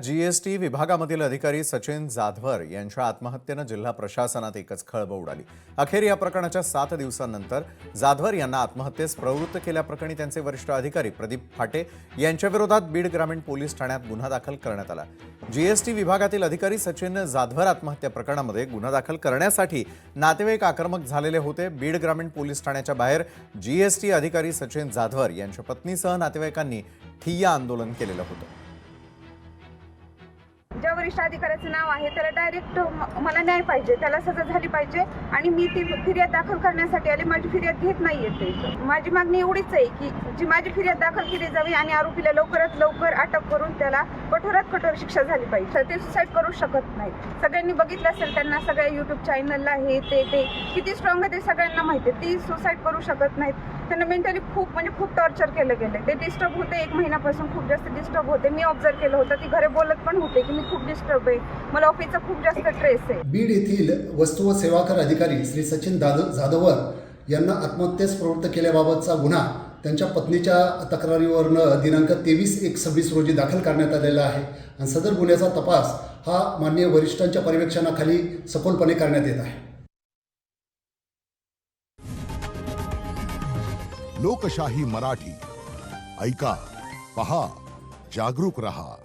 GST विभागामधील अधिकारी सचिन जाधवर यांच्या आत्महत्येनं जिल्हा प्रशासनात एकच खळबळ उडाली। अखेर या प्रकरणाच्या 7 दिवसांनंतर जाधवर यांना आत्महत्येस प्रवृत्त केल्याप्रकरणी त्यांचे वरिष्ठ अधिकारी प्रदीप फाटे यांच्या विरोधात बीड ग्रामीण पोलीस ठाण्यात गुन्हा दाखल करण्यात आला। जीएसटी विभागातील अधिकारी सचिन जाधवर आत्महत्या प्रकरणामध्ये गुन्हा दाखल करण्यासाठी नातेवाईक आक्रमक झालेले होते। बीड ग्रामीण पोलीस ठाण्याच्या बाहेर जीएसटी अधिकारी सचिन जाधवर यांच्या पत्नीसह नातेवाईकांनी ठिय्या आंदोलन केलेलं होतं। ज्या वरिष्ठ अधिकाऱ्याचं नाव आहे त्याला डायरेक्ट मला न्याय पाहिजे, त्याला सजा झाली पाहिजे आणि मी ती फिर्याद दाखल करण्यासाठी आले। माझी फिर्याद घेत नाहीये ते। माझी मागणी एवढीच आहे की जी माझी फिर्याद दाखल केली जावी आणि आरोपीला लवकरात लवकर अटक करून त्याला कठोरात कठोर शिक्षा झाली पाहिजे। ते सुसाईड करू शकत नाही। सगळ्यांनी बघितलं असेल, त्यांना सगळ्या युट्यूब चॅनलला हे ते किती स्ट्रॉंग आहे ते सगळ्यांना माहिती आहे। ती सुसाईड करू शकत नाहीत। त्यांना मेंटली खूप टॉर्चर केलं गेलं। ते डिस्टर्ब होते, 1 महिन्यापासून खूप जास्त डिस्टर्ब होते। मी ऑब्झर्व केलं होतं, ती घरी बोलत पण होते की मी खूप डिस्टर्ब आहे, मला ऑफिसचा खूप जास्त स्ट्रेस आहे। बीड येथील वस्तू व सेवा कर अधिकारी श्री सचिन जाधवर यांना आत्महत्येस प्रवृत्त केल्याबाबतचा गुन्हा त्यांच्या पत्नीच्या तक्रारीवरून दिनांक 23/1/26 रोजी दाखल करण्यात आलेला आहे आणि सदर गुन्ह्याचा तपास हा माननीय वरिष्ठांच्या पर्यवेक्षणाखाली सखोलपणे करण्यात येत आहे। लोकशाही मराठी ऐका, पहा, जागरूक रहा।